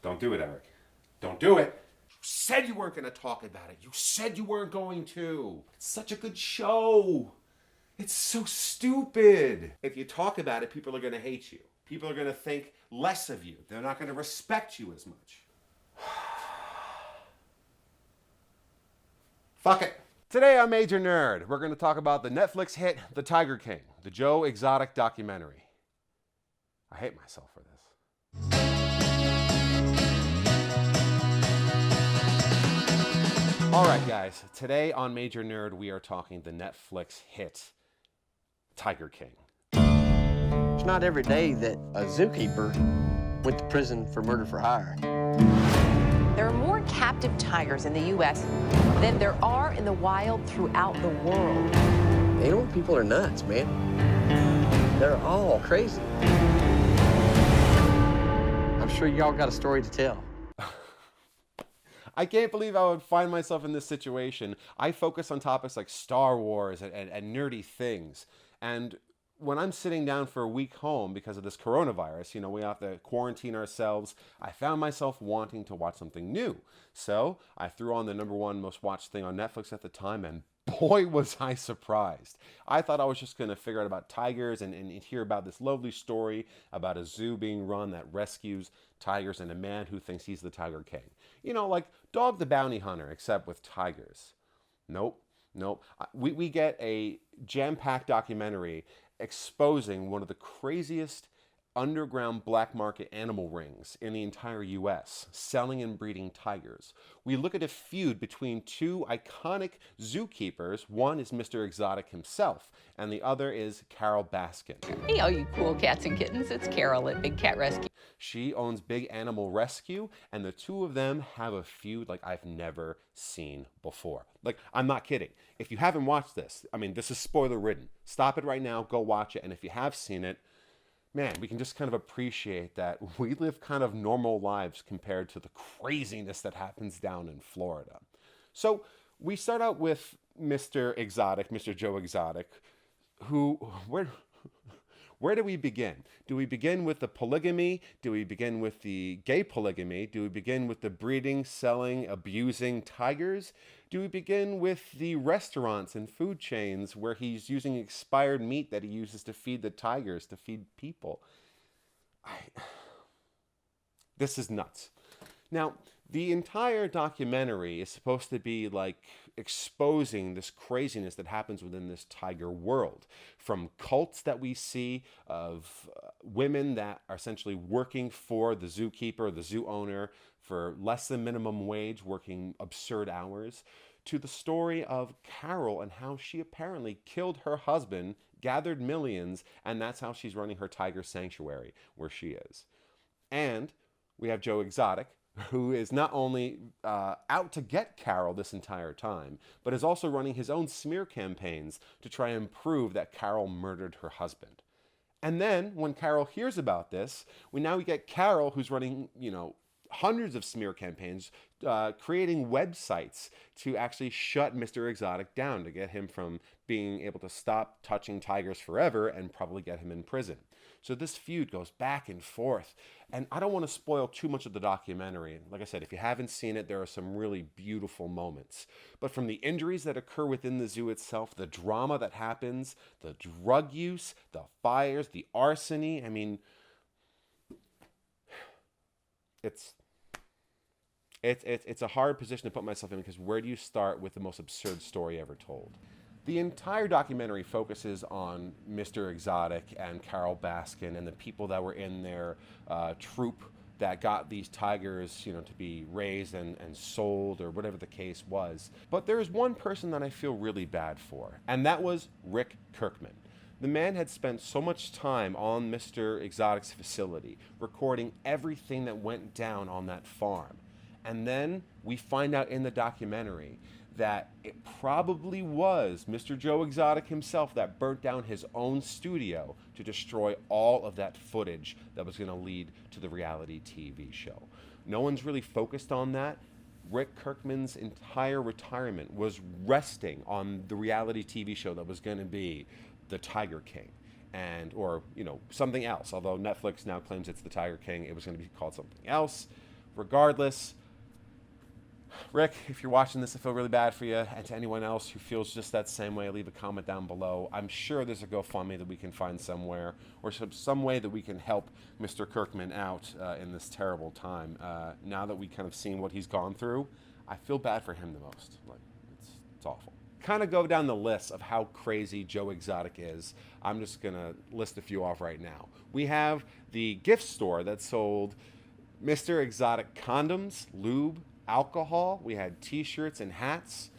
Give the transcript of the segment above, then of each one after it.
Don't do it, Eric. Don't do it. You said you weren't going to talk about it. You said you weren't going to. It's such a good show. It's so stupid. If you talk about it, people are going to hate you. People are going to think less of you. They're not going to respect you as much. Fuck it. Today on Major Nerd, we're going to talk about the Netflix hit The Tiger King, the Joe Exotic documentary. I hate myself for this. All right, guys. Today on Major Nerd, we are talking the Netflix hit Tiger King. It's not every day that a zookeeper went to prison for murder for hire. There are more captive tigers in the U.S. than there are in the wild throughout the world. Animal people are nuts, man. They're all crazy. I'm sure y'all got a story to tell. I can't believe I would find myself in this situation. I focus on topics like Star Wars and nerdy things. And when I'm sitting down for a week home because of this coronavirus, we have to quarantine ourselves, I found myself wanting to watch something new. So I threw on the #1 most watched thing on Netflix at the time, and boy, was I surprised. I thought I was just going to figure out about tigers and hear about this lovely story about a zoo being run that rescues tigers and a man who thinks he's the Tiger King. Like Dog the Bounty Hunter, except with tigers. Nope. We get a jam-packed documentary exposing one of the craziest underground black market animal rings in the entire U.S., selling and breeding tigers. We look at a feud between two iconic zookeepers. One is Mr. Exotic himself, and the other is Carol Baskin. Hey, all you cool cats and kittens, it's Carol at Big Cat Rescue. She owns Big Animal Rescue, and the two of them have a feud like I've never seen before. Like, I'm not kidding. If you haven't watched this, this is spoiler-ridden. Stop it right now, go watch it, and if you have seen it, man, we can just kind of appreciate that we live kind of normal lives compared to the craziness that happens down in Florida. So we start out with Mr. Exotic, Mr. Joe Exotic, where do we begin? Do we begin with the polygamy? Do we begin with the gay polygamy? Do we begin with the breeding, selling, abusing tigers? Do we begin with the restaurants and food chains where he's using expired meat that he uses to feed the tigers, to feed people? This is nuts. Now, the entire documentary is supposed to be like exposing this craziness that happens within this tiger world. From cults that we see of women that are essentially working for the zookeeper, the zoo owner, for less than minimum wage, working absurd hours, to the story of Carol and how she apparently killed her husband, gathered millions, and that's how she's running her tiger sanctuary where she is. And we have Joe Exotic, who is not only out to get Carol this entire time, but is also running his own smear campaigns to try and prove that Carol murdered her husband. And then, when Carol hears about this, we get Carol, who's running, hundreds of smear campaigns, creating websites to actually shut Mr. Exotic down, to get him from being able to stop touching tigers forever and probably get him in prison. So this feud goes back and forth. And I don't want to spoil too much of the documentary. Like I said, if you haven't seen it, there are some really beautiful moments. But from the injuries that occur within the zoo itself, the drama that happens, the drug use, the fires, the arsony, it's a hard position to put myself in, because where do you start with the most absurd story ever told? The entire documentary focuses on Mr. Exotic and Carol Baskin and the people that were in their troupe that got these tigers, to be raised and sold, or whatever the case was. But there is one person that I feel really bad for, and that was Rick Kirkman. The man had spent so much time on Mr. Exotic's facility, recording everything that went down on that farm. And then we find out in the documentary that it probably was Mr. Joe Exotic himself that burnt down his own studio to destroy all of that footage that was going to lead to the reality TV show. No one's really focused on that. Rick Kirkman's entire retirement was resting on the reality TV show that was going to be The Tiger King. Or something else. Although Netflix now claims it's The Tiger King, it was going to be called something else. Regardless, Rick, if you're watching this, I feel really bad for you. And to anyone else who feels just that same way, leave a comment down below. I'm sure there's a GoFundMe that we can find somewhere, or some way that we can help Mr. Kirkman out in this terrible time. Now that we kind of seen what he's gone through, I feel bad for him the most. Like, it's awful. Kind of go down the list of how crazy Joe Exotic is. I'm just going to list a few off right now. We have the gift store that sold Mr. Exotic condoms, lube, alcohol. We had t-shirts and hats.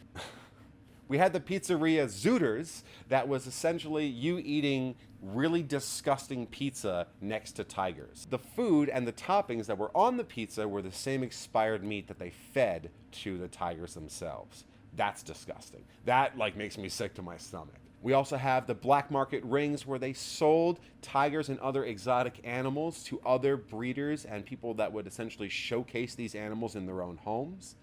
We had the pizzeria Zooters that was essentially you eating really disgusting pizza next to tigers. The food and the toppings that were on the pizza were the same expired meat that they fed to the tigers themselves. That's disgusting. That makes me sick to my stomach. We also have the black market rings where they sold tigers and other exotic animals to other breeders and people that would essentially showcase these animals in their own homes.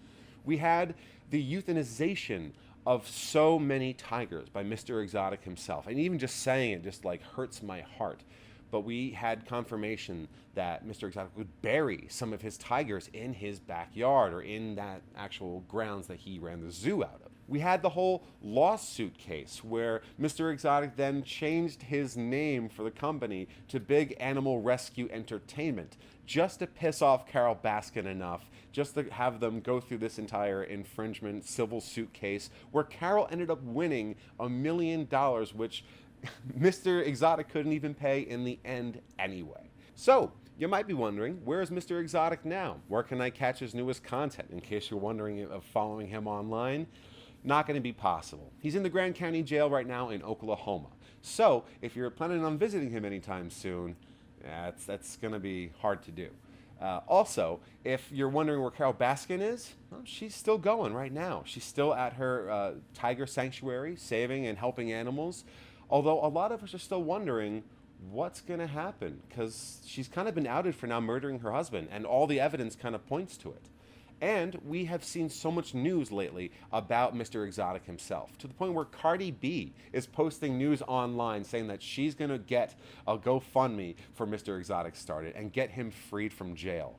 We had the euthanization of so many tigers by Mr. Exotic himself. And even just saying it just hurts my heart. But we had confirmation that Mr. Exotic would bury some of his tigers in his backyard or in that actual grounds that he ran the zoo out of. We had the whole lawsuit case where Mr. Exotic then changed his name for the company to Big Animal Rescue Entertainment just to piss off Carol Baskin enough, just to have them go through this entire infringement civil suit case where Carol ended up winning $1 million, which Mr. Exotic couldn't even pay in the end anyway. So, you might be wondering, where is Mr. Exotic now? Where can I catch his newest content? In case you're wondering of following him online, not going to be possible. He's in the Grand County Jail right now in Oklahoma. So, if you're planning on visiting him anytime soon, that's going to be hard to do. Also, if you're wondering where Carol Baskin is, well, she's still going right now. She's still at her tiger sanctuary, saving and helping animals. Although a lot of us are still wondering what's going to happen, because she's kind of been outed for now murdering her husband, and all the evidence kind of points to it. And we have seen so much news lately about Mr. Exotic himself, to the point where Cardi B is posting news online saying that she's going to get a GoFundMe for Mr. Exotic started and get him freed from jail.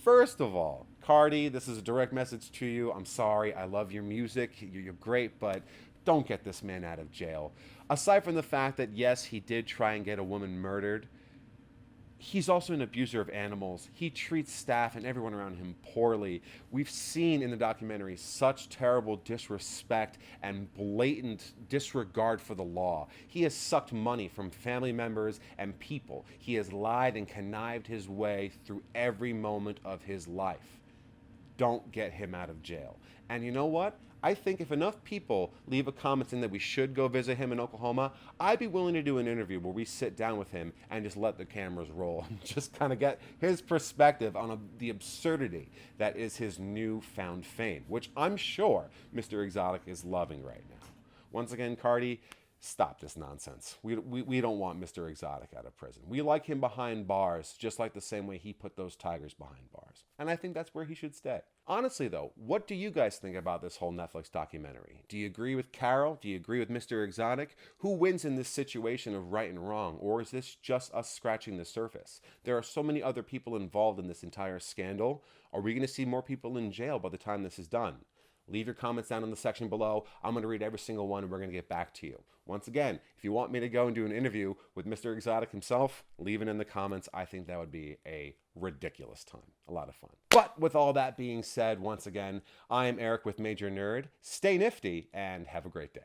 First of all, Cardi, this is a direct message to you. I'm sorry. I love your music. You're great, but don't get this man out of jail. Aside from the fact that, yes, he did try and get a woman murdered, he's also an abuser of animals. He treats staff and everyone around him poorly. We've seen in the documentary such terrible disrespect and blatant disregard for the law. He has sucked money from family members and people. He has lied and connived his way through every moment of his life. Don't get him out of jail. And you know what? I think if enough people leave a comment saying that we should go visit him in Oklahoma, I'd be willing to do an interview where we sit down with him and just let the cameras roll and just kind of get his perspective on the absurdity that is his newfound fame, which I'm sure Mr. Exotic is loving right now. Once again, Cardi, stop this nonsense. We don't want Mr. Exotic out of prison. We like him behind bars, just like the same way he put those tigers behind bars. And I think that's where he should stay. Honestly, though, what do you guys think about this whole Netflix documentary? Do you agree with Carol? Do you agree with Mr. Exotic? Who wins in this situation of right and wrong? Or is this just us scratching the surface? There are so many other people involved in this entire scandal. Are we going to see more people in jail by the time this is done? Leave your comments down in the section below. I'm going to read every single one and we're going to get back to you. Once again, if you want me to go and do an interview with Mr. Exotic himself, leave it in the comments. I think that would be a ridiculous time. A lot of fun. But with all that being said, once again, I am Eric with Major Nerd. Stay nifty and have a great day.